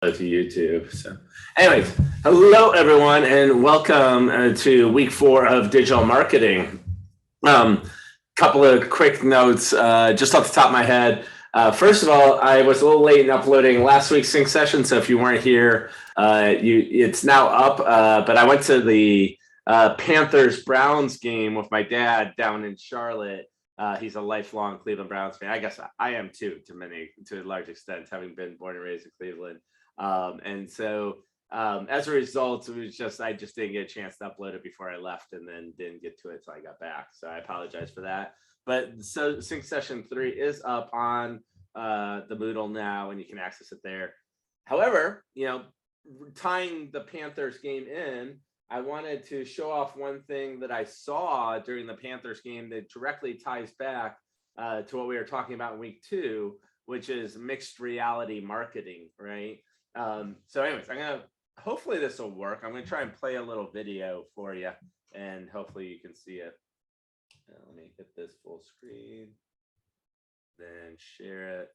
To YouTube. So, anyways, hello everyone, and welcome to week 4 of digital marketing. Couple of quick notes, just off the top of my head. First of all, I was a little late in uploading last week's sync session, so if you weren't here, it's now up. But I went to the Panthers Browns game with my dad down in Charlotte. He's a lifelong Cleveland Browns fan. I guess I am too, to a large extent, having been born and raised in Cleveland. And so as a result, I just didn't get a chance to upload it before I left, and then didn't get to it until I got back. So I apologize for that. But so Sync Session 3 is up on the Moodle now, and you can access it there. However, tying the Panthers game in, I wanted to show off one thing that I saw during the Panthers game that directly ties back to what we were talking about in week 2, which is mixed reality marketing, right? So anyways, hopefully this will work. I'm going to try and play a little video for you, and hopefully you can see it. Let me hit this full screen, then share it.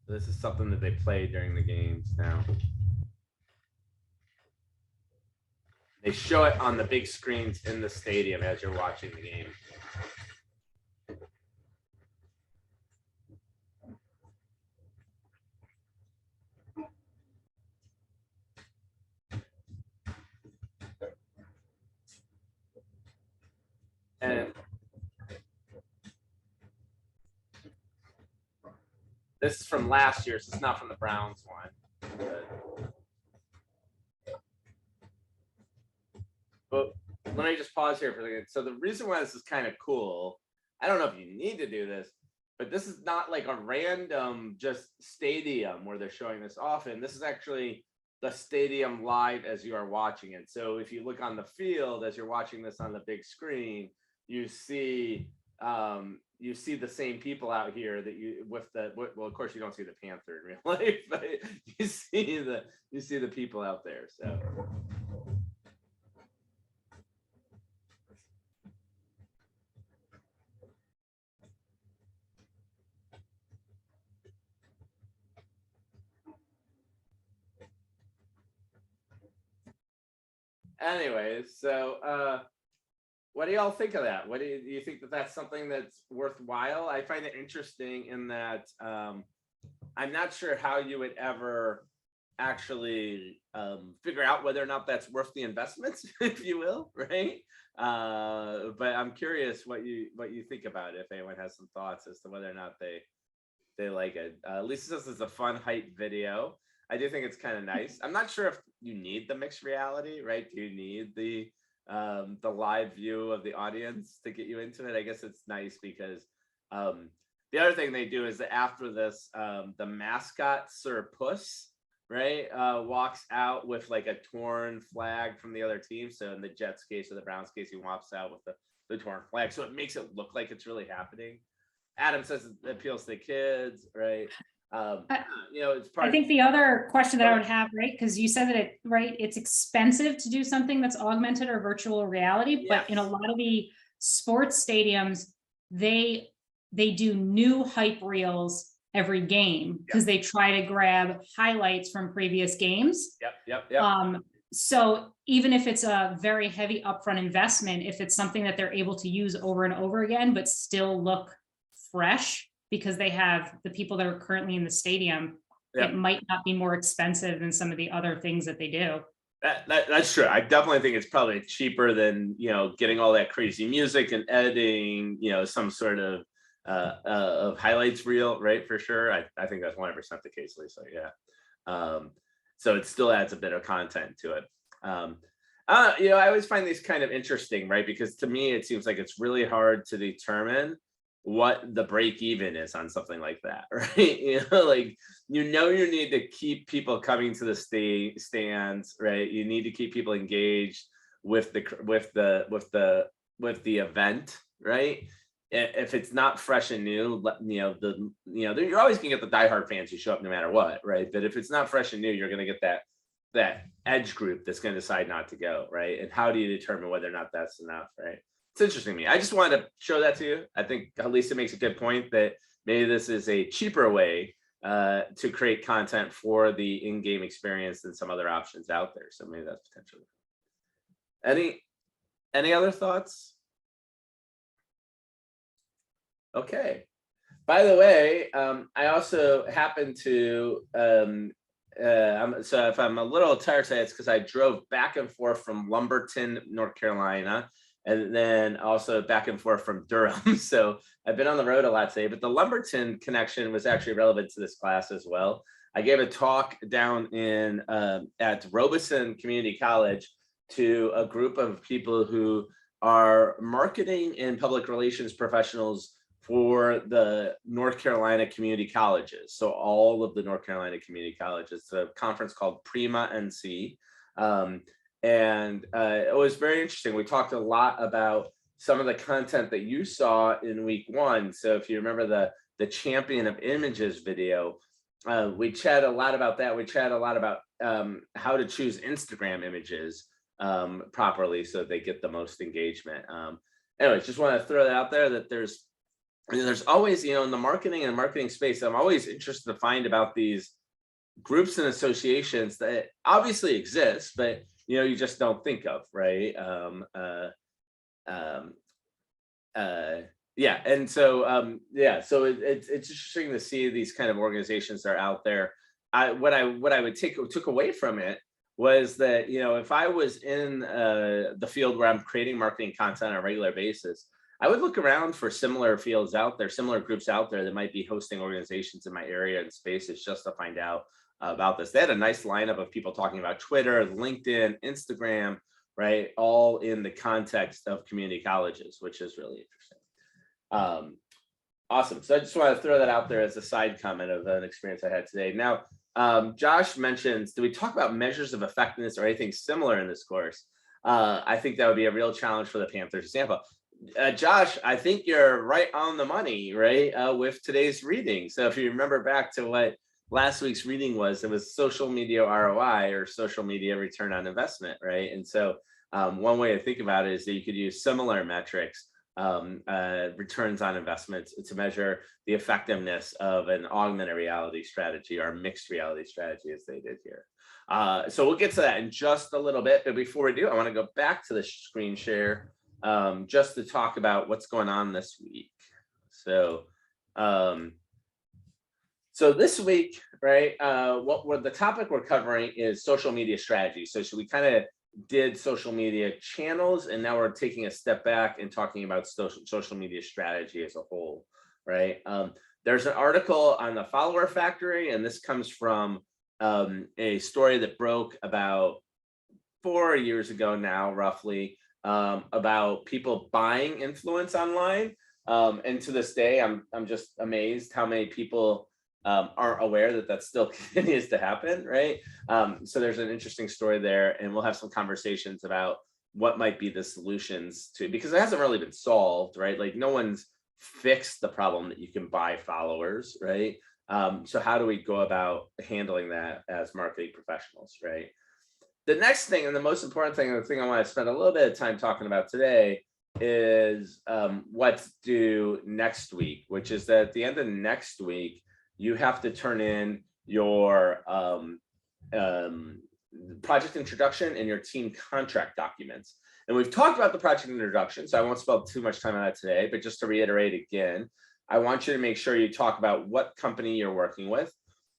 This is something that they play during the games now. They show it on the big screens in the stadium as you're watching the game. And this is from last year, so it's not from the Browns one. But let me just pause here for a second. So the reason why this is kind of cool, I don't know if you need to do this, but this is not like a random just stadium where they're showing this often. This is actually the stadium live as you are watching it. So if you look on the field as you're watching this on the big screen, you see the same people out here that well, of course you don't see the Panther in real life, but you see the people out there. So anyways, so what do y'all think of that? Do you think that that's something that's worthwhile? I find it interesting in that I'm not sure how you would ever actually figure out whether or not that's worth the investment, if you will, right? But I'm curious what you think about it, if anyone has some thoughts as to whether or not they like it. Lisa says it's a fun hype video. I do think it's kind of nice. I'm not sure if you need the mixed reality, right? Do you need the live view of the audience to get you into it? I guess it's nice because the other thing they do is that after this, the mascot Sir Puss, right, walks out with like a torn flag from the other team. So in the Jets case or the Browns case, he walks out with the torn flag. So it makes it look like it's really happening. Adam says it appeals to the kids, right? It's part. I think the other question that I would have, right, because you said that it's expensive to do something that's augmented or virtual reality, but in a lot of the sports stadiums, they do new hype reels every game because they try to grab highlights from previous games. Yep. So even if it's a very heavy upfront investment, if it's something that they're able to use over and over again, but still look fresh because they have the people that are currently in the stadium, it might not be more expensive than some of the other things that they do. That's true. I definitely think it's probably cheaper than getting all that crazy music and editing some sort of highlights reel, right? For sure. I think that's 100% the case, Lisa. So it still adds a bit of content to it. I always find these kind of interesting, right? Because to me it seems like it's really hard to determine what the break even is on something like that, right? You need to keep people coming to the stands, right? You need to keep people engaged with the event, right? If it's not fresh and new, you're always gonna get the diehard fans who show up no matter what, right? But if it's not fresh and new, you're gonna get that edge group that's gonna decide not to go, right? And how do you determine whether or not that's enough, right? it's interesting to me. I just wanted to show that to you. I think Lisa makes a good point that maybe this is a cheaper way to create content for the in-game experience than some other options out there. So maybe that's potentially. Any other thoughts? Okay. By the way, I also happen to so if I'm a little tired today, it's because I drove back and forth from Lumberton, North Carolina, and then also back and forth from Durham. So I've been on the road a lot today, but the Lumberton connection was actually relevant to this class as well. I gave a talk down in at Robeson Community College to a group of people who are marketing and public relations professionals for the North Carolina community colleges. So all of the North Carolina community colleges. It's a conference called Prima NC. And it was very interesting. We talked a lot about some of the content that you saw in week 1. So if you remember the Champion of Images video, we chatted a lot about that. We chatted a lot about how to choose Instagram images properly so they get the most engagement. Anyways, just want to throw that out there that there's always, in the marketing and marketing space, I'm always interested to find about these groups and associations that obviously exist, but you just don't think of, right? Yeah, and so so it's interesting to see these kind of organizations that are out there. What I would took away from it was that if I was in the field where I'm creating marketing content on a regular basis, I would look around for similar fields out there, similar groups out there that might be hosting organizations in my area and spaces just to find out about this. They had a nice lineup of people talking about Twitter, LinkedIn, Instagram, right? All in the context of community colleges, which is really interesting. Awesome. So I just want to throw that out there as a side comment of an experience I had today. Now, Josh mentions, do we talk about measures of effectiveness or anything similar in this course? I think that would be a real challenge for the Panthers example. Josh, I think you're right on the money, right, with today's reading. So if you remember back to what last week's reading was, it was social media ROI, or social media return on investment, right? And so one way to think about it is that you could use similar metrics, returns on investments, to measure the effectiveness of an augmented reality strategy or a mixed reality strategy, as they did here. So we'll get to that in just a little bit. But before we do, I want to go back to the screen share just to talk about what's going on this week. So, so this week, right, what the topic we're covering is social media strategy. So we kind of did social media channels, and now we're taking a step back and talking about social media strategy as a whole, right? There's an article on the Follower Factory, and this comes from a story that broke about 4 years ago now, roughly, about people buying influence online. And to this day, I'm just amazed how many people aren't aware that that still continues to happen, right? So there's an interesting story there, and we'll have some conversations about what might be the solutions to, because it hasn't really been solved, right? Like no one's fixed the problem that you can buy followers, right? So how do we go about handling that as marketing professionals, right? The next thing, and the most important thing, and the thing I want to spend a little bit of time talking about today, is what to do next week, which is that at the end of next week, you have to turn in your project introduction and your team contract documents. And we've talked about the project introduction, so I won't spend too much time on that today, but just to reiterate again, I want you to make sure you talk about what company you're working with,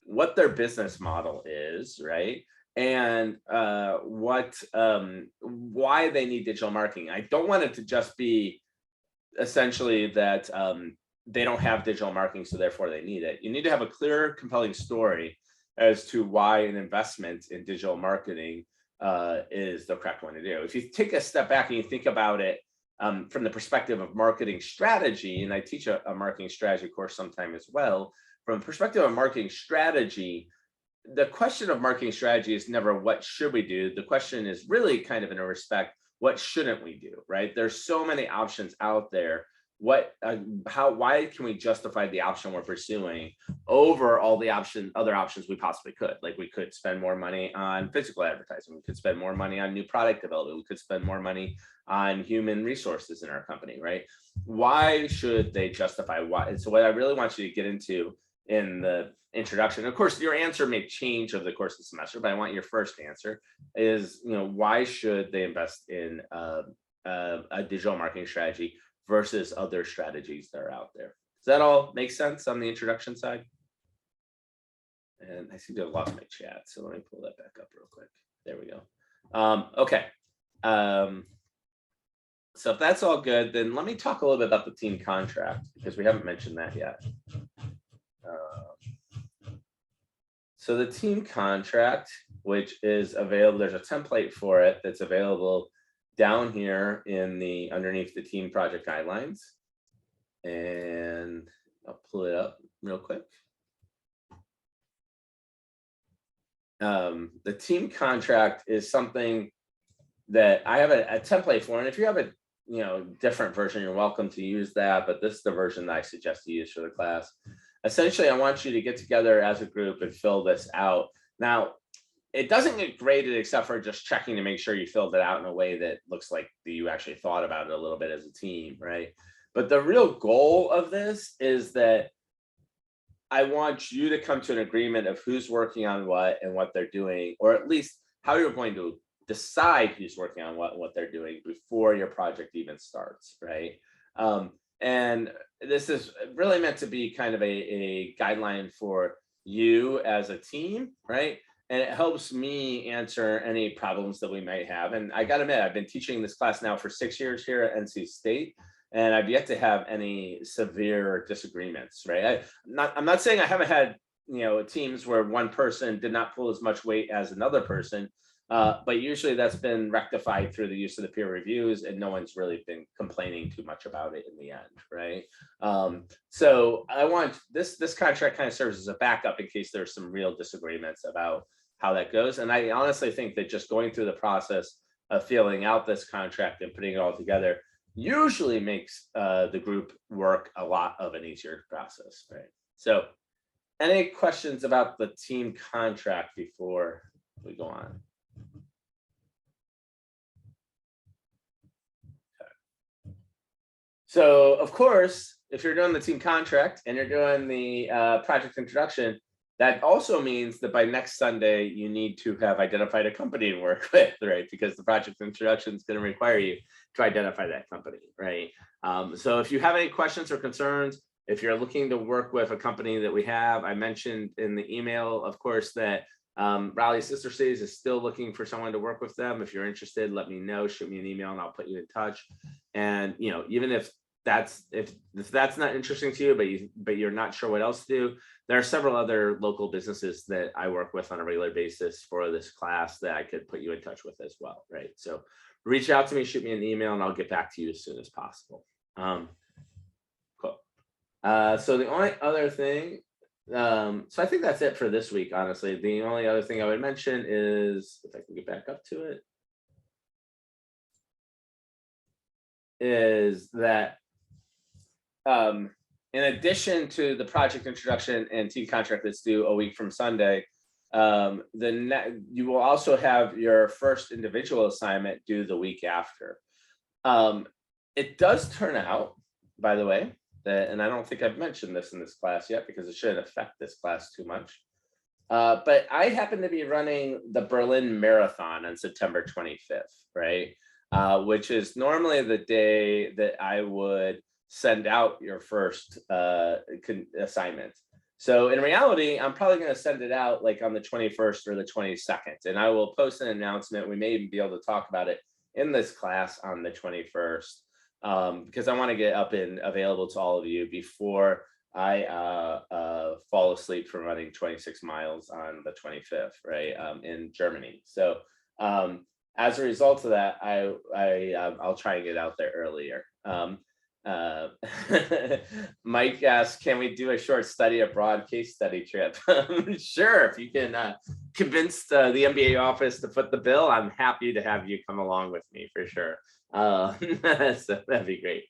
what their business model is, right? And why they need digital marketing. I don't want it to just be essentially that they don't have digital marketing, so therefore they need it. You need to have a clear, compelling story as to why an investment in digital marketing is the correct one to do. If you take a step back and you think about it from the perspective of marketing strategy, and I teach a marketing strategy course sometime as well, from the perspective of marketing strategy, the question of marketing strategy is never what should we do. The question is really kind of in a respect, what shouldn't we do, right? There's so many options out there why can we justify the option we're pursuing over all the other options we possibly could? Like, we could spend more money on physical advertising, we could spend more money on new product development, we could spend more money on human resources in our company, right? Why should they justify why? And so what I really want you to get into in the introduction, of course, your answer may change over the course of the semester, but I want your first answer is, why should they invest in a digital marketing strategy versus other strategies that are out there? Does that all make sense on the introduction side? And I seem to have lost my chat, so let me pull that back up real quick. There we go. Okay. So if that's all good, then let me talk a little bit about the team contract, because we haven't mentioned that yet. So the team contract, which is available, there's a template for it that's available down here in the underneath the team project guidelines. And I'll pull it up real quick. The team contract is something that I have a template for, and if you have a different version, you're welcome to use that, but this is the version that I suggest you use for the class. Essentially, I want you to get together as a group and fill this out. Now, it doesn't get graded except for just checking to make sure you filled it out in a way that looks like you actually thought about it a little bit as a team, right? But the real goal of this is that I want you to come to an agreement of who's working on what and what they're doing, or at least how you're going to decide who's working on what they're doing before your project even starts, right? And this is really meant to be kind of a guideline for you as a team, right? And it helps me answer any problems that we might have. And I gotta admit, I've been teaching this class now for 6 years here at NC State, and I've yet to have any severe disagreements, right? I'm not saying I haven't had teams where one person did not pull as much weight as another person, but usually that's been rectified through the use of the peer reviews, and no one's really been complaining too much about it in the end, right? So I want this contract kind of serves as a backup in case there's some real disagreements about how that goes. And I honestly think that just going through the process of filling out this contract and putting it all together usually makes the group work a lot of an easier process, right? So any questions about the team contract before we go on? Okay. So of course, if you're doing the team contract and you're doing the project introduction, that also means that by next Sunday, you need to have identified a company to work with, right? Because the project introduction is going to require you to identify that company, right? So if you have any questions or concerns, if you're looking to work with a company that we have, I mentioned in the email, of course, that Raleigh Sister Cities is still looking for someone to work with them. If you're interested, let me know, shoot me an email and I'll put you in touch. And, even if that's not interesting to you, but you're not sure what else to do, there are several other local businesses that I work with on a regular basis for this class that I could put you in touch with as well, right? So reach out to me, shoot me an email, and I'll get back to you as soon as possible. Cool. So the only other thing, so I think that's it for this week, honestly. The only other thing I would mention is, if I can get back up to it, is that in addition to the project introduction and team contract that's due a week from Sunday, you will also have your first individual assignment due the week after. It does turn out, by the way, that, and I don't think I've mentioned this in this class yet because it shouldn't affect this class too much, but I happen to be running the Berlin Marathon on September 25th, right? Which is normally the day that I would send out your first assignment. So in reality, I'm probably going to send it out like on the 21st or the 22nd, and I will post an announcement. We may even be able to talk about it in this class on the 21st, because I want to get up and available to all of you before I fall asleep from running 26 miles on the 25th, right, in Germany. So as a result of that, I'll try and get out there earlier. Mike asks, can we do a short study abroad case study trip? Sure, if you can convince the MBA office to foot the bill, I'm happy to have you come along with me for sure. So that'd be great.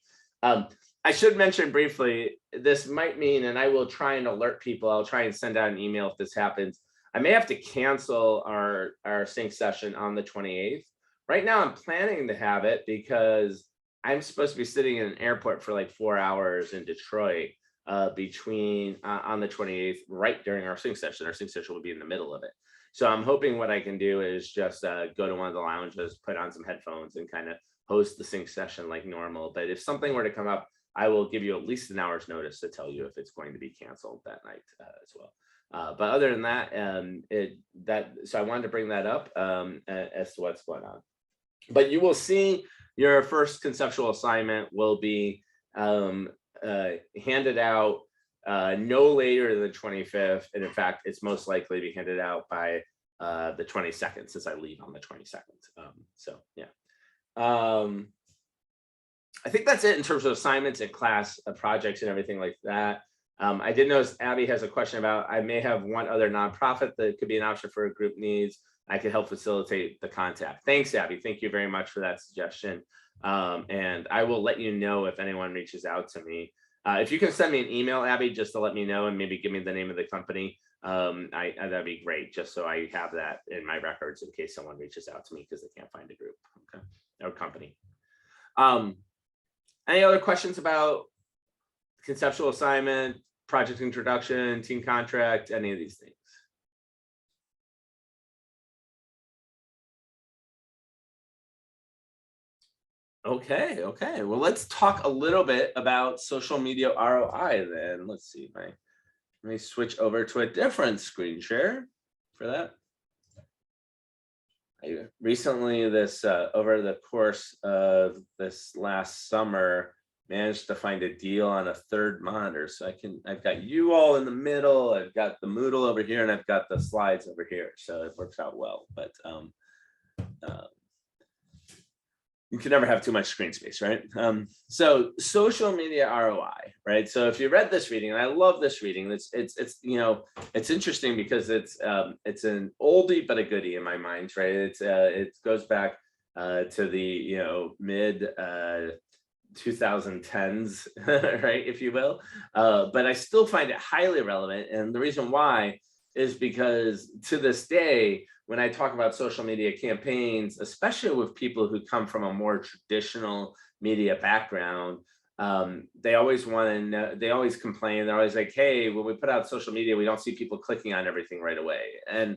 I should mention briefly, this might mean, and I will try and alert people, I'll try and send out an email if this happens. I may have to cancel our sync session on the 28th. Right now, I'm planning to have it because I'm supposed to be sitting in an airport for like 4 hours in Detroit between on the 28th, right during our sync session. Our sync session will be in the middle of it. So I'm hoping what I can do is just go to one of the lounges, put on some headphones and kind of host the sync session like normal. But if something were to come up, I will give you at least an hour's notice to tell you if it's going to be canceled that night as well. But other than that, so I wanted to bring that up as to what's going on. But you will see your first conceptual assignment will be handed out no later than the 25th. And in fact, it's most likely to be handed out by the 22nd, since I leave on the 22nd. So yeah. I think that's it in terms of assignments and class projects and everything like that. I did notice Abby has a question about, I may have one other nonprofit that could be an option for a group needs. I could help facilitate the contact. Thanks, Abby. Thank you very much for that suggestion. And I will let you know if anyone reaches out to me. If you can send me an email, Abby, just to let me know and maybe give me the name of the company, that'd be great, just so I have that in my records in case someone reaches out to me because they can't find a group, okay, or company. Any other questions about conceptual assignment, project introduction, team contract, any of these things? Okay, well, let's talk a little bit about social media ROI then. Let's see, let me switch over to a different screen share for that. I recently, over the course of this last summer, managed to find a deal on a third monitor. So I've got you all in the middle, I've got the Moodle over here, and I've got the slides over here. So it works out well, but you can never have too much screen space, right? So social media ROI, right? So if you read this reading, and I love this reading, it's it's interesting because it's an oldie but a goodie in my mind, right? It goes back to the mid 2010s, right, if you will. But I still find it highly relevant, and the reason why is because to this day, when I talk about social media campaigns, especially with people who come from a more traditional media background, they always want to know, they always complain, they're always like, hey, when we put out social media, we don't see people clicking on everything right away. And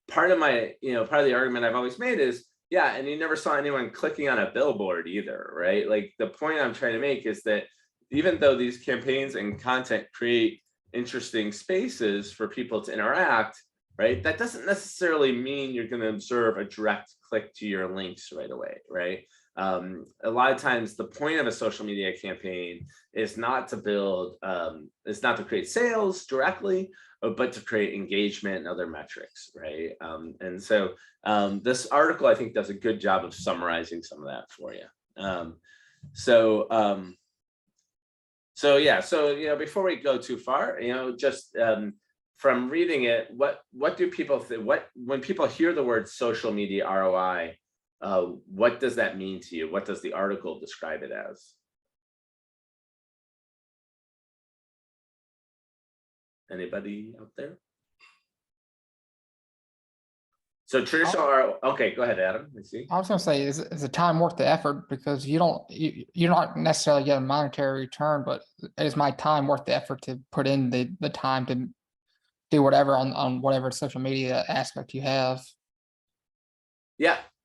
part of my, part of the argument I've always made is, yeah, and you never saw anyone clicking on a billboard either, right? Like the point I'm trying to make is that even though these campaigns and content create interesting spaces for people to interact, right, that doesn't necessarily mean you're going to observe a direct click to your links right away, right? A lot of times the point of a social media campaign is not to build, it's not to create sales directly, but to create engagement and other metrics, right? And so this article, I think, does a good job of summarizing some of that for you. So yeah, so before we go too far, just from reading it, what do people think? When people hear the word social media ROI, what does that mean to you? What does the article describe it as? Anybody out there? So traditional okay, go ahead, Adam. Let's see. I was going to say, is the time worth the effort? Because you're not necessarily getting a monetary return, but is my time worth the effort to put in the time to do whatever on whatever social media aspect you have?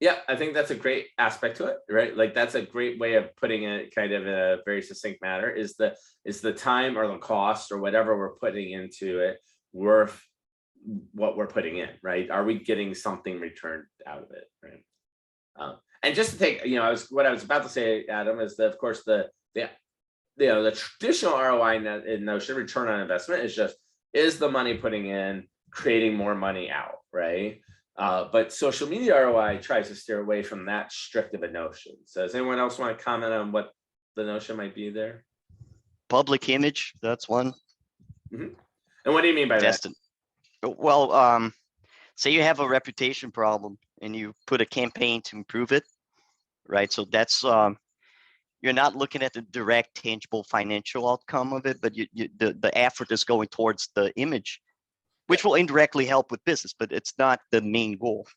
Yeah, I think that's a great aspect to it, right? Like that's a great way of putting it kind of in a very succinct manner. Is the time or the cost or whatever we're putting into it worth what we're putting in, right? Are we getting something returned out of it, right? And just to take, what I was about to say, Adam, is that of course the traditional ROI notion, return on investment, is the money putting in creating more money out, right? But social media ROI tries to steer away from that strict of a notion. So does anyone else want to comment on what the notion might be there? Public image, that's one. Mm-hmm. And what do you mean by that? Well, say you have a reputation problem and you put a campaign to improve it, right? So that's you're not looking at the direct tangible financial outcome of it, but the effort is going towards the image, which will indirectly help with business, but it's not the main goal.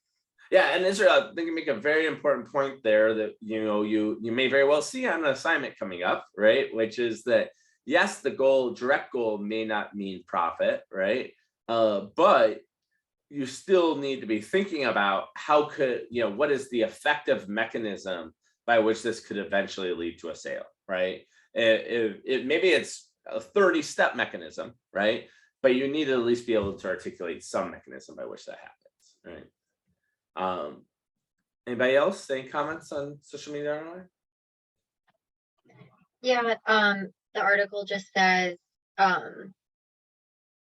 Yeah, and Israel, I think you make a very important point there that you may very well see on an assignment coming up, right? Which is that yes, the direct goal may not mean profit, right? But you still need to be thinking about how what is the effective mechanism by which this could eventually lead to a sale, right? Maybe it's a 30-step mechanism, right? But you need to at least be able to articulate some mechanism by which that happens, right? Anybody else? Any comments on social media ROI? Yeah, the article just says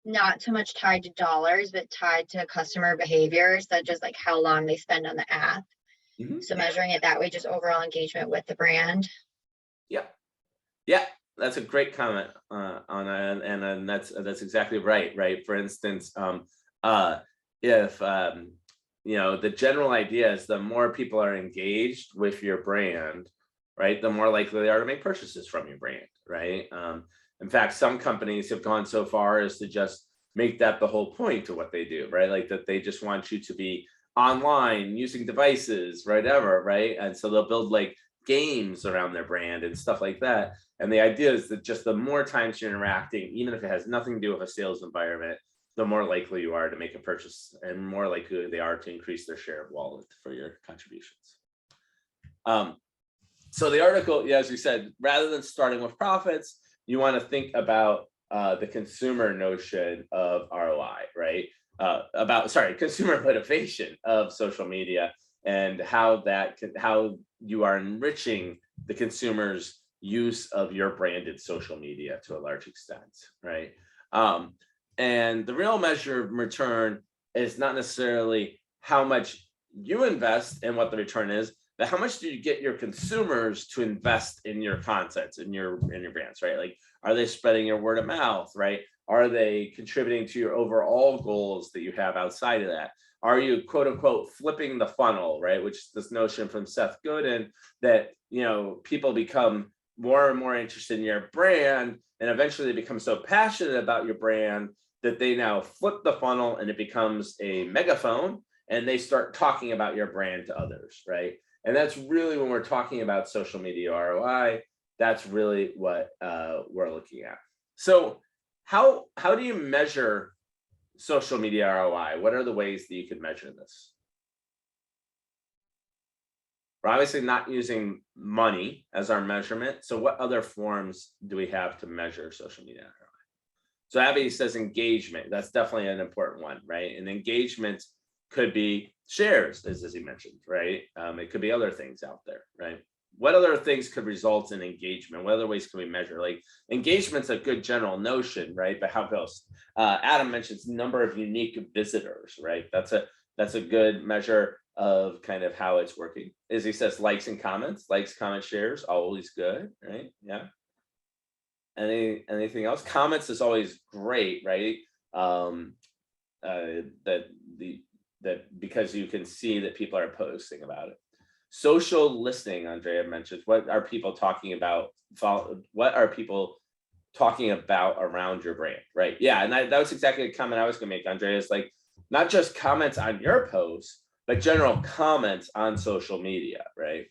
not so much tied to dollars, but tied to customer behavior, such as like how long they spend on the app. Mm-hmm. So measuring it that way, just overall engagement with the brand. Yeah, that's a great comment on that, and that's exactly right. For instance, if the general idea is the more people are engaged with your brand, right, the more likely they are to make purchases from your brand, right? In fact, some companies have gone so far as to just make that the whole point to what they do, right? Like that they just want you to be online using devices, whatever, right? And so they'll build like games around their brand and stuff like that. And the idea is that just the more times you're interacting, even if it has nothing to do with a sales environment, the more likely you are to make a purchase and more likely they are to increase their share of wallet for your contributions. So the article, yeah, as we said, rather than starting with profits, you want to think about the consumer notion of ROI, right? Consumer motivation of social media and how you are enriching the consumer's use of your branded social media to a large extent, right? And the real measure of return is not necessarily how much you invest and what the return is, but how much do you get your consumers to invest in your content, in your brands, right? Like, are they spreading your word of mouth, right? Are they contributing to your overall goals that you have outside of that? Are you quote unquote flipping the funnel, right? Which is this notion from Seth Godin that, people become more and more interested in your brand and eventually they become so passionate about your brand that they now flip the funnel and it becomes a megaphone and they start talking about your brand to others, right? And that's really when we're talking about social media ROI, that's really what we're looking at. So how do you measure social media ROI? What are the ways that you could measure this? We're obviously not using money as our measurement. So what other forms do we have to measure social media ROI? So Abby says engagement. That's definitely an important one, right? And engagement could be shares, as he mentioned, right? It could be other things out there, right? What other things could result in engagement? What other ways can we measure? Like engagement's a good general notion, right? But how goes? Adam mentions number of unique visitors, right? That's a good measure of kind of how it's working. As he says, likes and comments, likes, comments, shares, always good, right? Yeah. Anything else? Comments is always great, right? That because you can see that people are posting about it. Social listening, Andrea mentioned. What are people talking about? What are people talking about around your brand, right? Yeah, and that was exactly the comment I was going to make, Andrea. Is like not just comments on your post, but general comments on social media, right?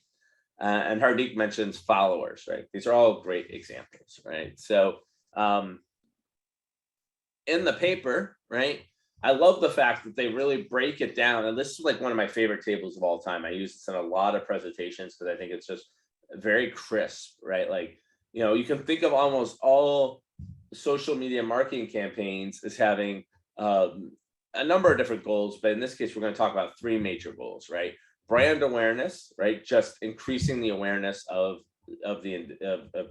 And Hardeep mentions followers, right? These are all great examples, right? So in the paper, right, I love the fact that they really break it down. And this is like one of my favorite tables of all time. I use this in a lot of presentations because I think it's just very crisp, right? Like, you can think of almost all social media marketing campaigns as having a number of different goals, but in this case, we're going to talk about three major goals, right? Brand awareness, right? Just increasing the awareness of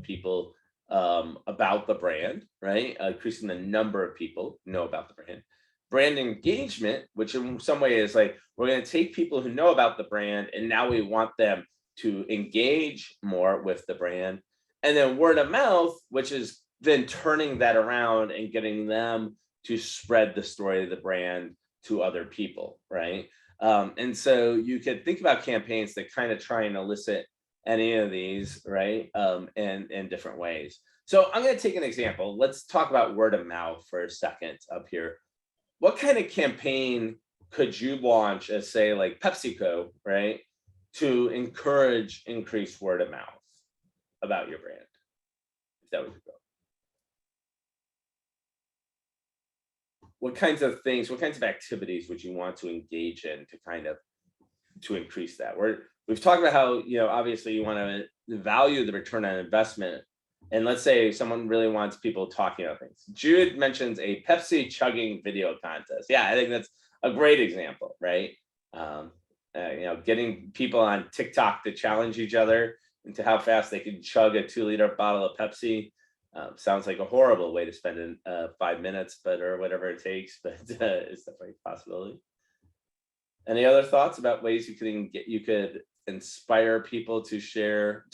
people about the brand, right? Increasing the number of people who know about the brand. Brand engagement, which in some way is like, we're going to take people who know about the brand and now we want them to engage more with the brand. And then word of mouth, which is then turning that around and getting them to spread the story of the brand to other people, right? And so you could think about campaigns that kind of try and elicit any of these, right? In different ways. So I'm going to take an example. Let's talk about word of mouth for a second up here. What kind of campaign could you launch as, say, like PepsiCo, right, to encourage increased word of mouth about your brand? If that was a goal. What kinds of things, what kinds of activities would you want to engage in to kind of to increase that? We've talked about how, obviously you want to value the return on investment. And let's say someone really wants people talking about things. Jude mentions a Pepsi chugging video contest. Yeah, I think that's a great example, right? Getting people on TikTok to challenge each other into how fast they can chug a 2-liter bottle of Pepsi. Sounds like a horrible way to spend 5 minutes, or whatever it takes, but it's definitely a possibility. Any other thoughts about ways you could inspire people to share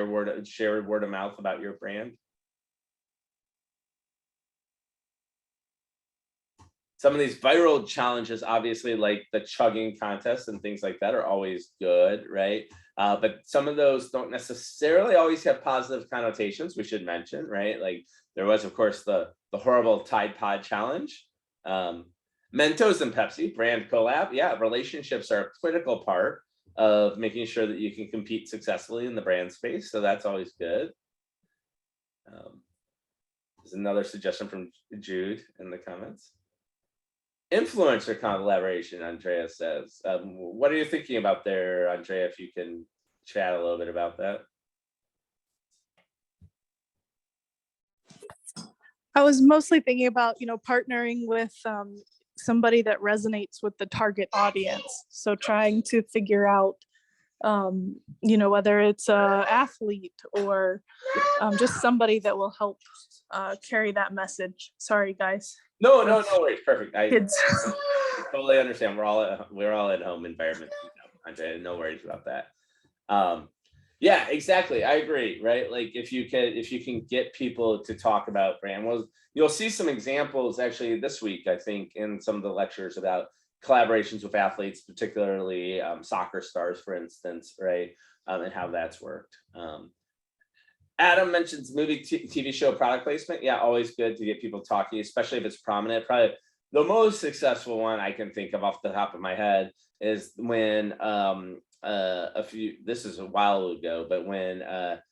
word of mouth about your brand? Some of these viral challenges, obviously, like the chugging contest and things like that, are always good, right? But some of those don't necessarily always have positive connotations, we should mention, right? Like there was, of course, the horrible Tide Pod challenge. Mentos and Pepsi, brand collab. Yeah, relationships are a critical part of making sure that you can compete successfully in the brand space. So that's always good. There's another suggestion from Jude in the comments. Influencer collaboration, Andrea says. What are you thinking about there, Andrea, if you can chat a little bit about that? I was mostly thinking about, partnering with somebody that resonates with the target audience. So trying to figure out, whether it's a athlete or just somebody that will help carry that message. Sorry, guys. No worries. Perfect. Kids. I totally understand. We're all at home environment. Andrea, no worries about that. Yeah, exactly. I agree. Right. Like if you can get people to talk about brand, well, you'll see some examples actually this week, I think, in some of the lectures about collaborations with athletes, particularly soccer stars, for instance, right, and how that's worked. Adam mentions movie TV show product placement. Yeah, always good to get people talking, especially if it's prominent. Probably the most successful one I can think of off the top of my head is when this is a while ago, but when at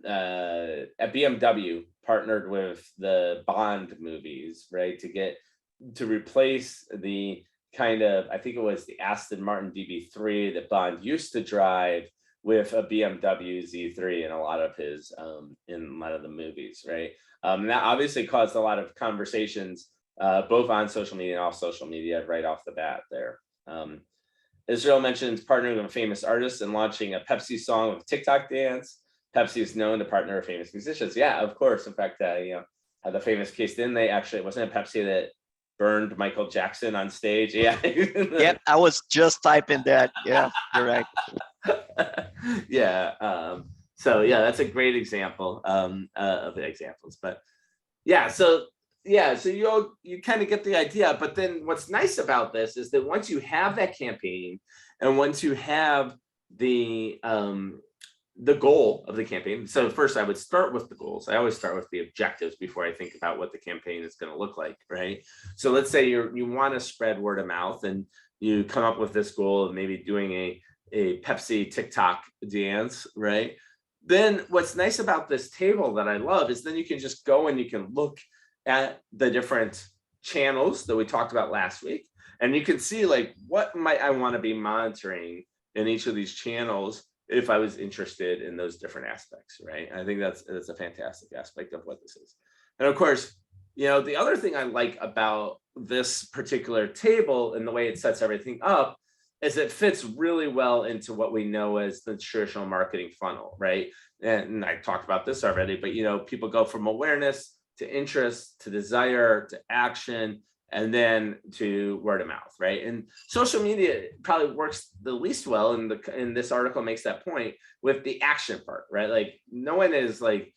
BMW partnered with the Bond movies, right, to replace the kind of, I think it was the Aston Martin DB3 that Bond used to drive with a BMW Z3 in a lot of his in a lot of the movies, right? And that obviously caused a lot of conversations both on social media and off social media right off the bat there. Israel mentions partnering with a famous artist and launching a Pepsi song with a TikTok dance. Pepsi is known to partner with famous musicians. Yeah, of course. In fact, had the famous case, didn't they? Actually, wasn't it Pepsi that burned Michael Jackson on stage? Yeah. Yep, I was just typing that. Yeah, you're right. Yeah. So yeah, that's a great example of the examples. But yeah, so you kind of get the idea. But then what's nice about this is that once you have that campaign, and once you have the goal of the campaign. So first I would start with the goals. I always start with the objectives before I think about what the campaign is going to look like, right? So let's say you want to spread word of mouth and you come up with this goal of maybe doing a Pepsi TikTok dance, right? Then what's nice about this table that I love is then you can just go and you can look at the different channels that we talked about last week. And you can see like, what might I want to be monitoring in each of these channels if I was interested in those different aspects, right? I think that's a fantastic aspect of what this is. And of course, the other thing I like about this particular table and the way it sets everything up is it fits really well into what we know as the traditional marketing funnel, right? And I talked about this already, but people go from awareness to interest to desire to action, and then to word of mouth, right? And social media probably works the least well, and this article makes that point with the action part, right? Like no one is like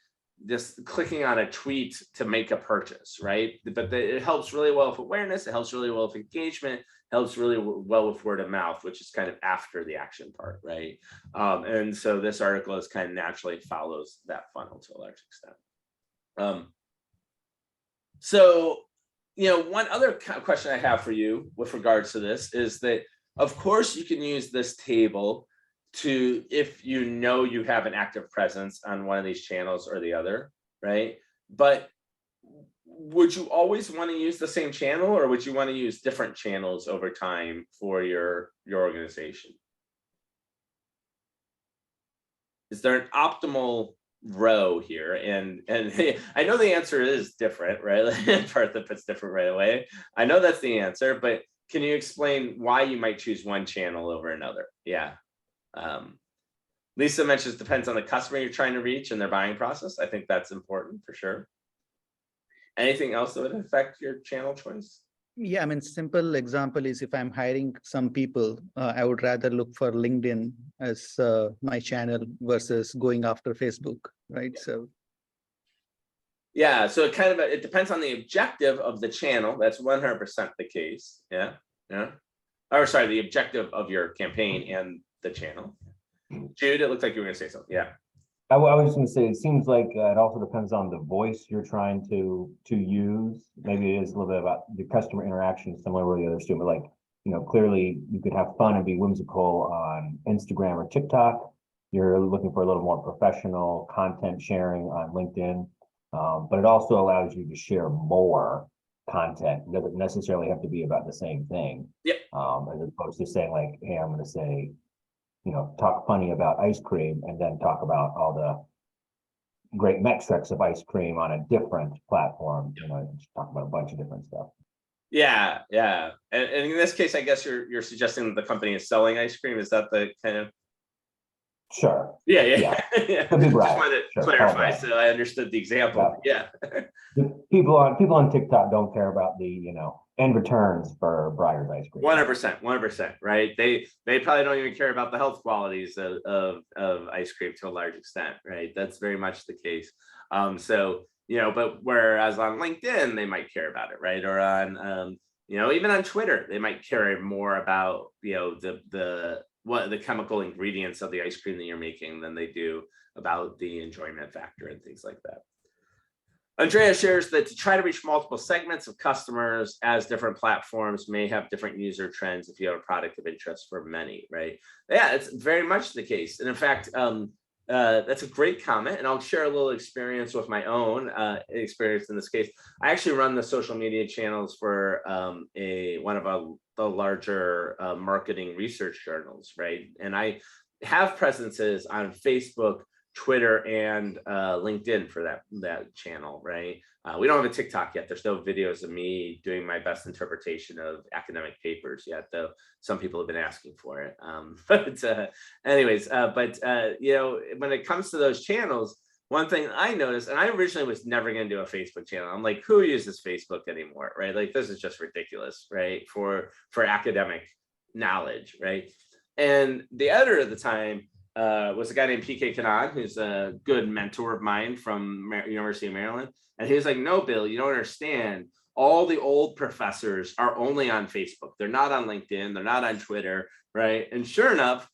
just clicking on a tweet to make a purchase, right? But it helps really well with awareness. It helps really well with engagement. Helps really well with word of mouth, which is kind of after the action part, right? And so this article is kind of naturally follows that funnel to a large extent. So, one other question I have for you with regards to this is that, of course, you can use this table to, if you have an active presence on one of these channels or the other, right? But would you always want to use the same channel, or would you want to use different channels over time for your organization? Is there an optimal row here? And I know the answer is different, right? Partha puts different right away. I know that's the answer, but can you explain why you might choose one channel over another? Yeah. Lisa mentions depends on the customer you're trying to reach and their buying process. I think that's important for sure. Anything else that would affect your channel choice? Yeah, I mean, simple example is if I'm hiring some people, I would rather look for LinkedIn as my channel versus going after Facebook, right? So yeah, so it depends on the objective of the channel. That's 100% the case. Yeah. Or sorry, the objective of your campaign and the channel. Jude, it looked like you were going to say something. Yeah. I was going to say, it seems like it also depends on the voice you're trying to use. Maybe it is a little bit about the customer interaction, similar to the others too. But like, clearly you could have fun and be whimsical on Instagram or TikTok. You're looking for a little more professional content sharing on LinkedIn, but it also allows you to share more content. It doesn't necessarily have to be about the same thing. Yep. As opposed to saying like, hey, I'm going to say, talk funny about ice cream and then talk about all the great metrics of ice cream on a different platform, just talk about a bunch of different stuff. Yeah. And in this case, I guess you're suggesting that the company is selling ice cream. Is that the kind of? Sure. Yeah. Could be Just right. wanted to Sure. clarify so I understood the example. Yeah. The people on TikTok don't care about the, end returns for Breyers ice cream. 100%, right? They probably don't even care about the health qualities of ice cream to a large extent, right? That's very much the case. So, but whereas on LinkedIn, they might care about it, right? Or on, even on Twitter, they might care more about, the chemical ingredients of the ice cream that you're making than they do about the enjoyment factor and things like that. Andrea shares that to try to reach multiple segments of customers as different platforms may have different user trends if you have a product of interest for many, right? Yeah, it's very much the case. And in fact, that's a great comment. And I'll share a little experience with my own experience in this case. I actually run the social media channels for one of the larger marketing research journals, right? And I have presences on Facebook, Twitter, and LinkedIn for that channel, right? We don't have a TikTok yet. There's no videos of me doing my best interpretation of academic papers yet, though some people have been asking for it. Anyways, when it comes to those channels, one thing I noticed, and I originally was never going to do a Facebook channel. I'm like, who uses Facebook anymore, right? Like, this is just ridiculous, right? For academic knowledge, right? And the editor at the time was a guy named PK Kanan, who's a good mentor of mine from University of Maryland. And he was like, no, Bill, you don't understand. All the old professors are only on Facebook. They're not on LinkedIn. They're not on Twitter, right? And sure enough,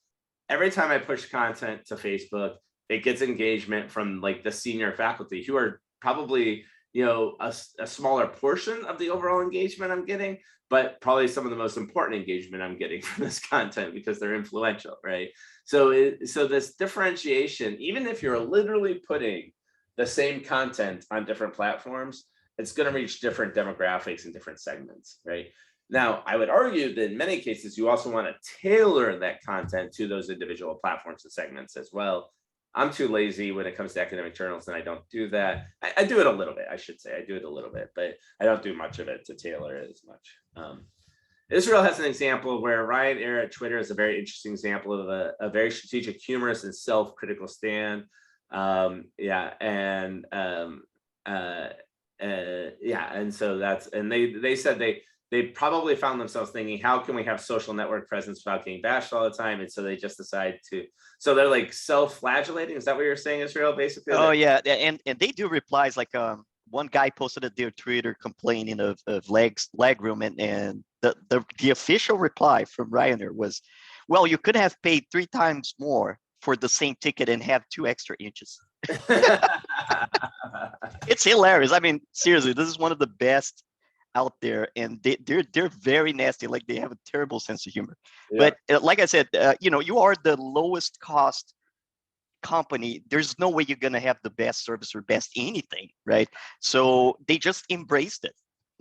every time I push content to Facebook, it gets engagement from like the senior faculty who are probably, a smaller portion of the overall engagement I'm getting, but probably some of the most important engagement I'm getting from this content because they're influential, right? So this differentiation, even if you're literally putting the same content on different platforms, it's going to reach different demographics and different segments, right? Now, I would argue that in many cases, you also want to tailor that content to those individual platforms and segments as well. I'm too lazy when it comes to academic journals, and I don't do that. I do it a little bit, I should say. I do it a little bit, but I don't do much of it to tailor it as much. Israel has an example where Ryan Ayer at Twitter is a very interesting example of a very strategic, humorous, and self-critical stand. And so that's, and they said they probably found themselves thinking, how can we have social network presence without getting bashed all the time? And so they just decide to, so they're like self-flagellating. Is that what you're saying, Israel, basically? Oh yeah, and they do replies like one guy posted at their Twitter complaining of leg room, and the official reply from Ryanair was, well, you could have paid 3 times more for the same ticket and have 2 extra inches. It's hilarious. I mean, seriously, this is one of the best out there, and they're very nasty. Like, they have a terrible sense of humor. Yeah. But like I said, you are the lowest cost company. There's no way you're gonna have the best service or best anything, right? So they just embraced it,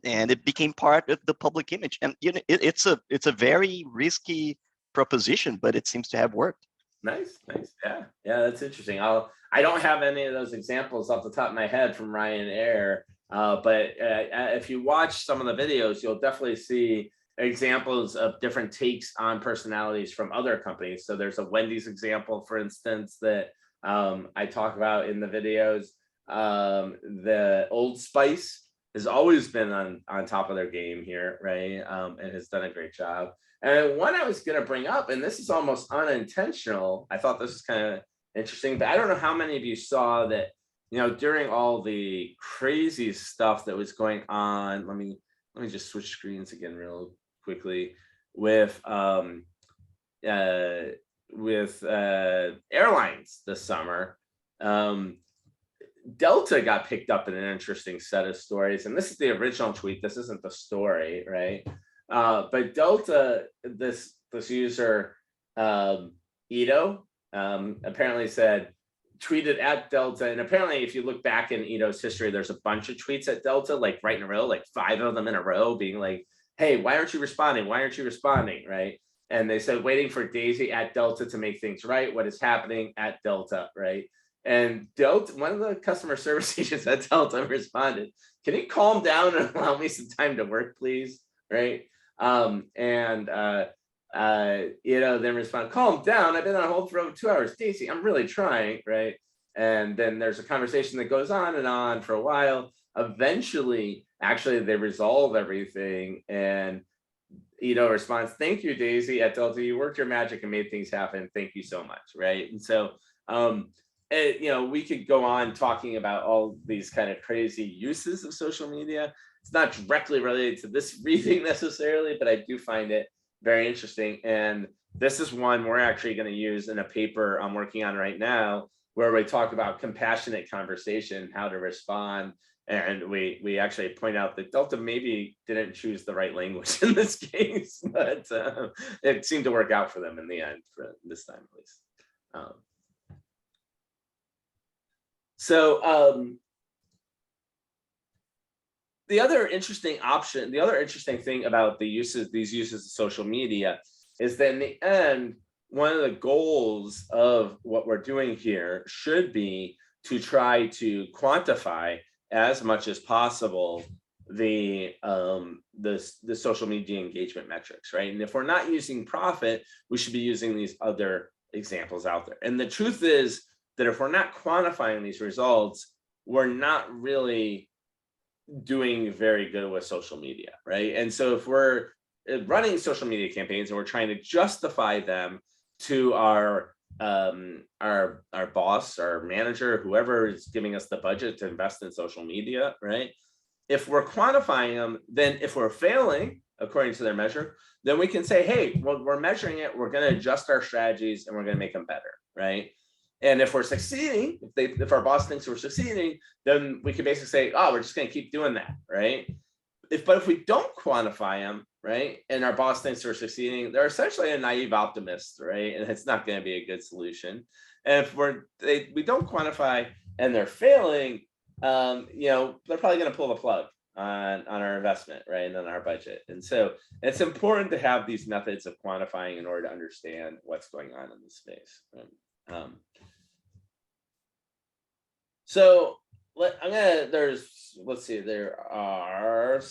and it became part of the public image. And it's a very risky proposition, but it seems to have worked. Nice. Yeah, that's interesting. I don't have any of those examples off the top of my head from Ryanair, but if you watch some of the videos, you'll definitely see examples of different takes on personalities from other companies. So there's a Wendy's example, for instance, that I talk about in the videos. The Old Spice has always been on top of their game here, right? And has done a great job. And one I was going to bring up, and this is almost unintentional, I thought this was kind of interesting, but I don't know how many of you saw that, during all the crazy stuff that was going on. Let me just switch screens again real quickly with airlines this summer. Delta got picked up in an interesting set of stories, and this is the original tweet. This isn't the story, right? But Delta, this user, Ito, apparently tweeted at Delta. And apparently, if you look back in Ito's history, there's a bunch of tweets at Delta, like right in a row, like 5 of them in a row, being like, hey, why aren't you responding? Why aren't you responding? Right. And they said, waiting for Daisy at Delta to make things right. What is happening at Delta? Right. And Delta, one of the customer service agents at Delta responded, can you calm down and allow me some time to work, please? Right. Then respond, calm down. I've been on hold for over 2 hours. Daisy, I'm really trying. Right. And then there's a conversation that goes on and on for a while. Eventually, actually, they resolve everything. And Ito responds, thank you, Daisy at Delta. You worked your magic and made things happen. Thank you so much. Right. And so, we could go on talking about all these kind of crazy uses of social media. It's not directly related to this reading necessarily, but I do find it very interesting. And this is one we're actually going to use in a paper I'm working on right now, where we talk about compassionate conversation, how to respond. And we actually point out that Delta maybe didn't choose the right language in this case, but it seemed to work out for them in the end, for this time at least. The other interesting thing about these uses of social media is that in the end, one of the goals of what we're doing here should be to try to quantify as much as possible the social media engagement metrics, right? And if we're not using profit, we should be using these other examples out there. And the truth is that if we're not quantifying these results, we're not really doing very good with social media, right? And so if we're running social media campaigns and we're trying to justify them to our boss, our manager, whoever is giving us the budget to invest in social media, right? If we're quantifying them, then if we're failing according to their measure, then we can say, hey, well, we're measuring it, we're going to adjust our strategies and we're going to make them better, right? And if we're succeeding, if our boss thinks we're succeeding, then we can basically say, oh, we're just going to keep doing that, right? But if we don't quantify them, right, and our boss thinks we're succeeding, they're essentially a naive optimist, right? And it's not going to be a good solution. And if we don't quantify and they're failing, they're probably going to pull the plug on our investment, right, and on our budget. And so it's important to have these methods of quantifying in order to understand what's going on in this space. Right? There are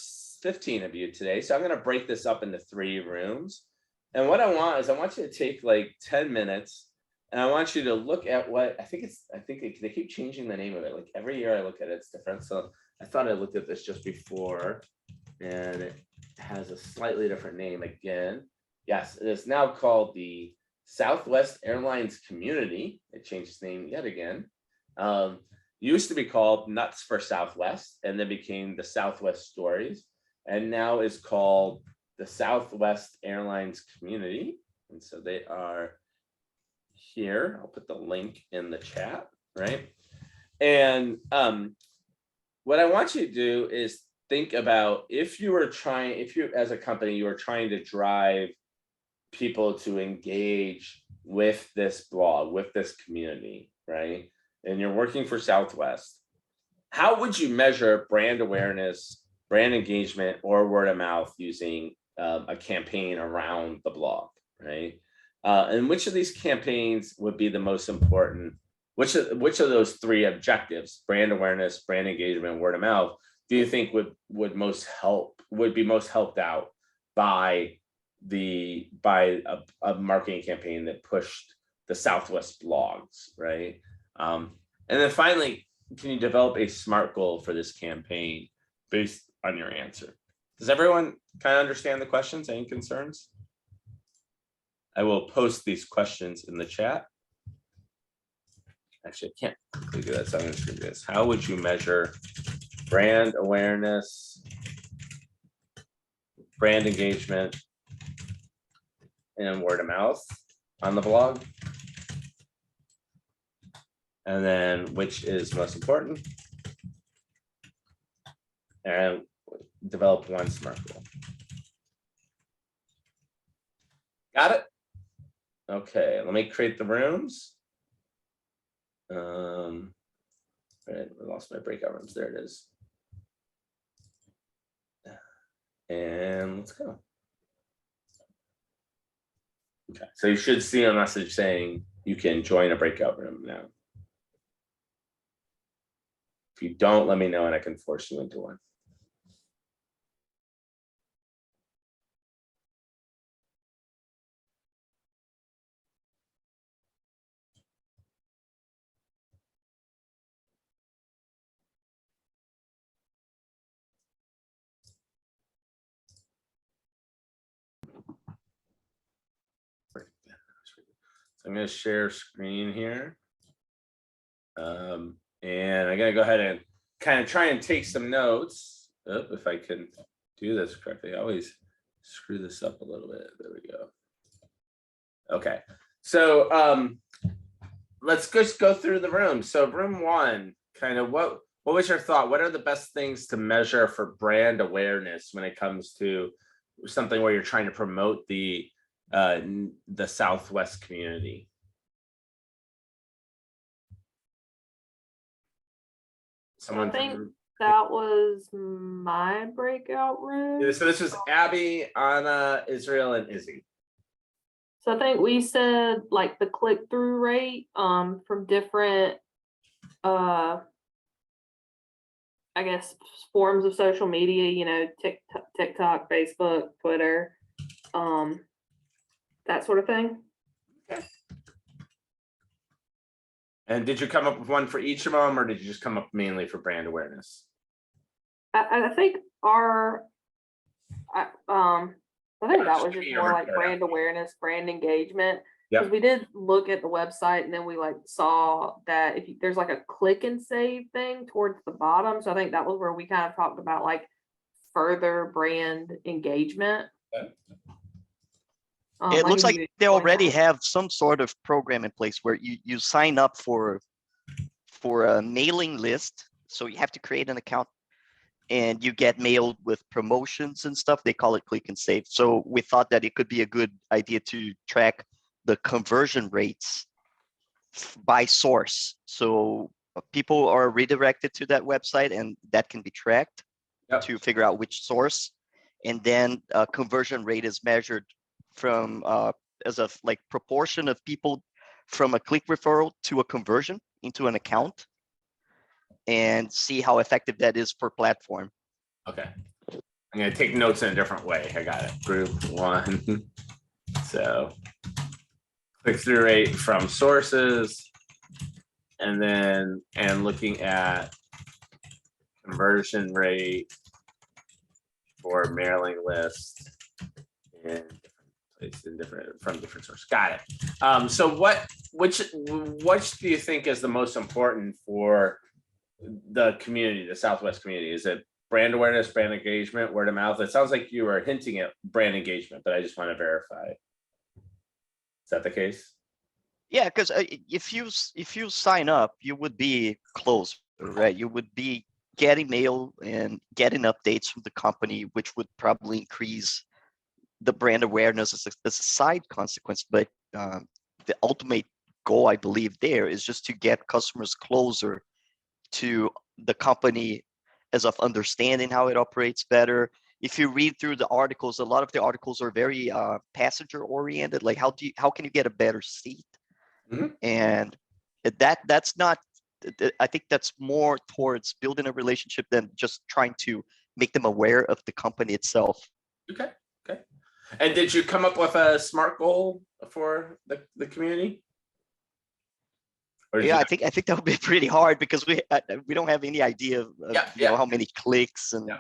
15 of you today. So I'm going to break this up into 3 rooms. And what I want you to take like 10 minutes and I want you to look at what they keep changing the name of it. Like every year I look at it, it's different. So I thought I looked at this just before and has a slightly different name again. Yes, it is now called the Southwest Airlines Community. It changed its name yet again. Used to be called Nuts for Southwest, and then became the Southwest Stories, and now is called the Southwest Airlines Community. And so they are here. I'll put the link in the chat, right? And what I want you to do is think about if you as a company, you are trying to drive people to engage with this blog, with this community, right? And you're working for Southwest, how would you measure brand awareness, brand engagement, or word of mouth using a campaign around the blog, right? And which of these campaigns would be the most important? Which of those three objectives, brand awareness, brand engagement, word of mouth, do you think would be most helped out by a marketing campaign that pushed the Southwest blogs, right? And then finally, can you develop a SMART goal for this campaign based on your answer? Does everyone kind of understand the questions? Any concerns? I will post these questions in the chat. Actually, I can't quickly do that, so I'm just gonna do this. How would you measure brand awareness, brand engagement, and word of mouth on the blog? And then which is most important? And develop one SMART goal. Got it? Okay, let me create the rooms. Right, I lost my breakout rooms. There it is. And let's go. Okay, so you should see a message saying you can join a breakout room now. If you don't, let me know and I can force you into one. So I'm going to share screen here. And I'm going to go ahead and kind of try and take some notes. Oh, if I can do this correctly. I always screw this up a little bit. There we go. Okay. So let's just go through the room. So room one, kind of what was your thought? What are the best things to measure for brand awareness when it comes to something where you're trying to promote the Southwest community? Someone I think that was my breakout room. So this was Abby, Anna, Israel, and Izzy. So I think we said like the click-through rate from different I guess forms of social media, you know, TikTok, Facebook, Twitter, that sort of thing. Okay. And did you come up with one for each of them, or did you just come up mainly for brand awareness? I think I think that was just more like brand awareness, brand engagement. Because we did look at the website and then we like saw that if there's like a click and save thing towards the bottom. So I think that was where we kind of talked about like further brand engagement. Okay. It looks like they already have some sort of program in place where you sign up for a mailing list. So you have to create an account and you get mailed with promotions and stuff. They call it click and save. So we thought that it could be a good idea to track the conversion rates by source. So people are redirected to that website and that can be tracked to figure out which source. And then conversion rate is measured from as a like proportion of people from a click referral to a conversion into an account, and see how effective that is per platform. Okay. I'm going to take notes in a different way. I got it. Group one. So click-through rate from sources, and then looking at conversion rate for mailing list in different places, from different sources. Got it. So which do you think is the most important for the community, the Southwest community? Is it brand awareness, brand engagement, word of mouth? It sounds like you were hinting at brand engagement, but I just want to verify. Is that the case? Yeah, because if you sign up, you would be close, right? You would be getting mail and getting updates from the company, which would probably increase the brand awareness as a side consequence. But the ultimate goal, I believe, there is just to get customers closer to the company as of understanding how it operates better. If you read through the articles, a lot of the articles are very passenger oriented. Like how can you get a better seat? Mm-hmm. And that's not, I think that's more towards building a relationship than just trying to make them aware of the company itself. Okay. And did you come up with a SMART goal for the community? Yeah, I think that would be pretty hard because we don't have any idea of you know, how many clicks and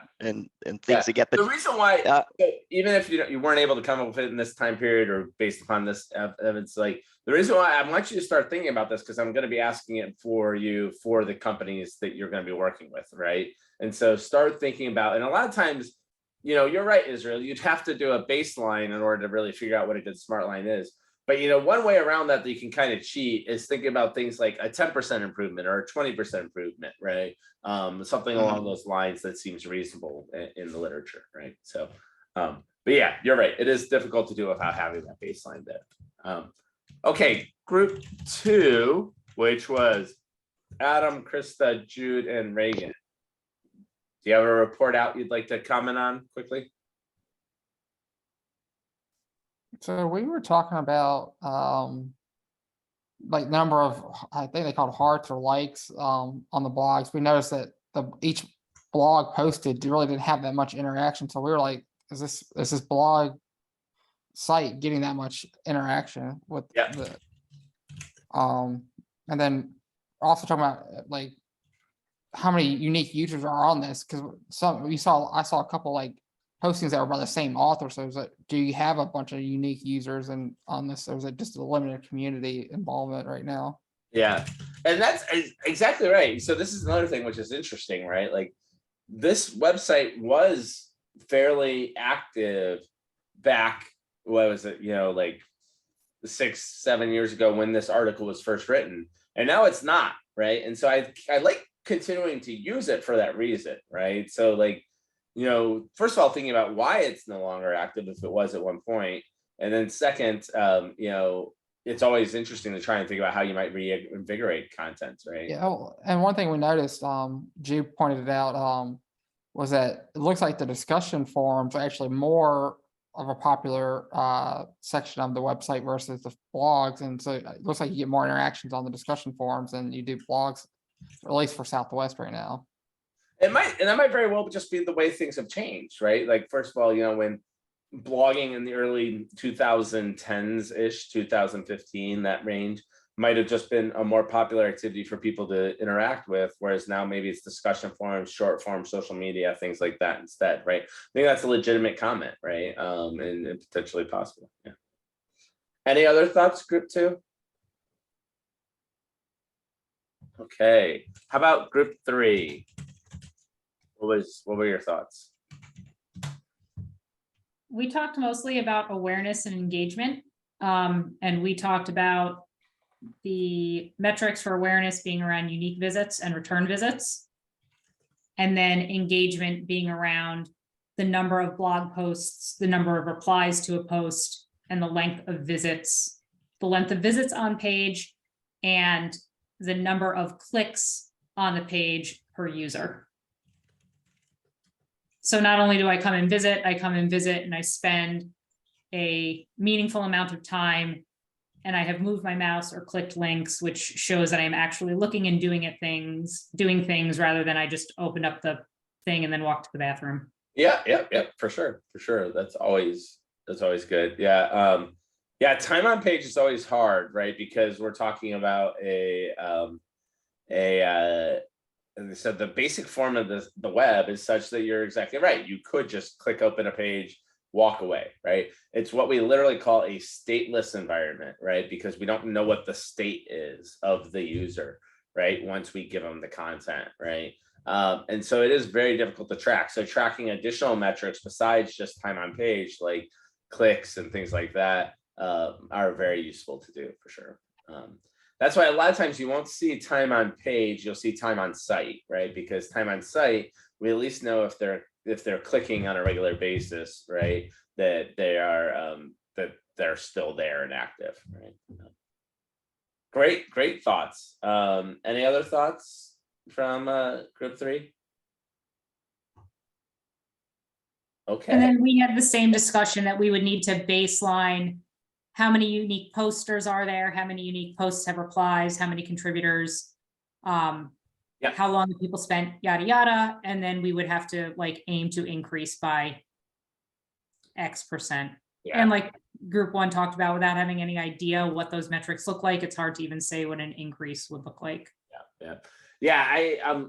things to get. But the reason why, even if you weren't able to come up with it in this time period or based upon this evidence, like the reason why I want you to start thinking about this, because I'm going to be asking it for the companies that you're going to be working with, right? And so start thinking about, and a lot of times, you're right, Israel, you'd have to do a baseline in order to really figure out what a good SMART line is. But one way around that you can kind of cheat is thinking about things like a 10% improvement or a 20% improvement, right? Something along those lines that seems reasonable in the literature, right? So, but yeah, you're right. It is difficult to do without having that baseline there. Okay, group 2, which was Adam, Krista, Jude, and Reagan. Do you have a report out you'd like to comment on quickly? So we were talking about like number of, I think they called hearts or likes on the blogs. We noticed that each blog posted really didn't have that much interaction. So we were like, is this blog site getting that much interaction with the and then also talking about like how many unique users are on this, because I saw a couple like postings that were by the same author. So it was like, do you have a bunch of unique users on this, or is it just a limited community involvement right now? Yeah, and that's exactly right. So this is another thing which is interesting, right? Like this website was fairly active back, what was it, like 6-7 years ago when this article was first written, and now it's not, right? And so I like continuing to use it for that reason, right? So like, first of all, thinking about why it's no longer active if it was at one point, and then second, it's always interesting to try and think about how you might reinvigorate content, right? Yeah, and one thing we noticed, Jude pointed it out, was that it looks like the discussion forums are actually more of a popular section of the website versus the blogs, and so it looks like you get more interactions on the discussion forums than you do blogs, at least for Southwest right now. It might, and that might very well just be the way things have changed, right? Like, first of all, when blogging in the early 2010s-ish, 2015, that range, might have just been a more popular activity for people to interact with, whereas now maybe it's discussion forums, short form, social media, things like that instead, right? I think that's a legitimate comment, right? And potentially possible, yeah. Any other thoughts, group 2? Okay, how about group 3? What were your thoughts? We talked mostly about awareness and engagement. And we talked about the metrics for awareness being around unique visits and return visits. And then engagement being around the number of blog posts, the number of replies to a post, and the length of visits on page, and the number of clicks on the page per user. So not only do I come and visit and I spend a meaningful amount of time, and I have moved my mouse or clicked links, which shows that I'm actually looking and doing things rather than I just opened up the thing and then walked to the bathroom. Yeah, for sure. That's always good. Yeah. Time on page is always hard, right? Because we're talking about and so the basic form of the web is such that you're exactly right. You could just click open a page, walk away, right? It's what we literally call a stateless environment, right? Because we don't know what the state is of the user, right? Once we give them the content, right? And so it is very difficult to track. So tracking additional metrics besides just time on page, like clicks and things like that, are very useful to do for sure. That's why a lot of times you won't see time on page, you'll see time on site, right? Because time on site, we at least know if they're clicking on a regular basis, right? That they are that they're still there and active, right? Great thoughts. Any other thoughts from group 3? Okay. And then we had the same discussion that we would need to baseline how many unique posters are there, how many unique posts have replies, how many contributors, how long the people spent, yada, yada. And then we would have to like aim to increase by X%. Yeah. And like group 1 talked about, without having any idea what those metrics look like, it's hard to even say what an increase would look like.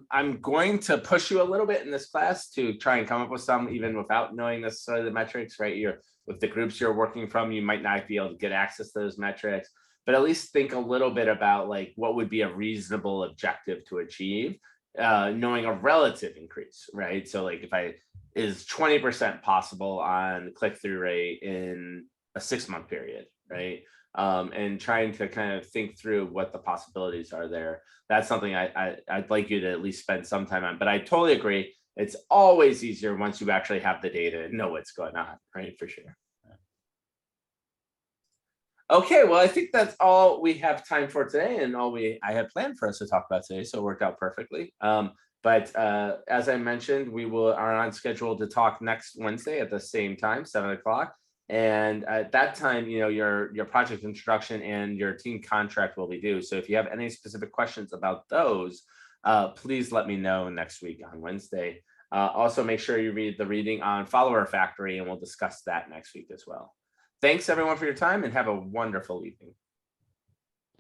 I'm going to push you a little bit in this class to try and come up with some, even without knowing necessarily the metrics, right? With the groups you're working from, you might not be able to get access to those metrics, but at least think a little bit about like what would be a reasonable objective to achieve, knowing a relative increase, right? So like is 20% possible on click-through rate in a 6-month period, right? And trying to kind of think through what the possibilities are there. That's something I'd like you to at least spend some time on, but I totally agree. It's always easier once you actually have the data and know what's going on, right? For sure. Okay, well, I think that's all we have time for today and all I had planned for us to talk about today, so it worked out perfectly. But as I mentioned, we are on schedule to talk next Wednesday at the same time, 7 o'clock. And at that time, your project introduction and your team contract will be due. So if you have any specific questions about those, please let me know next week on Wednesday. Also, make sure you read the reading on Follower Factory, and we'll discuss that next week as well. Thanks everyone for your time and have a wonderful evening.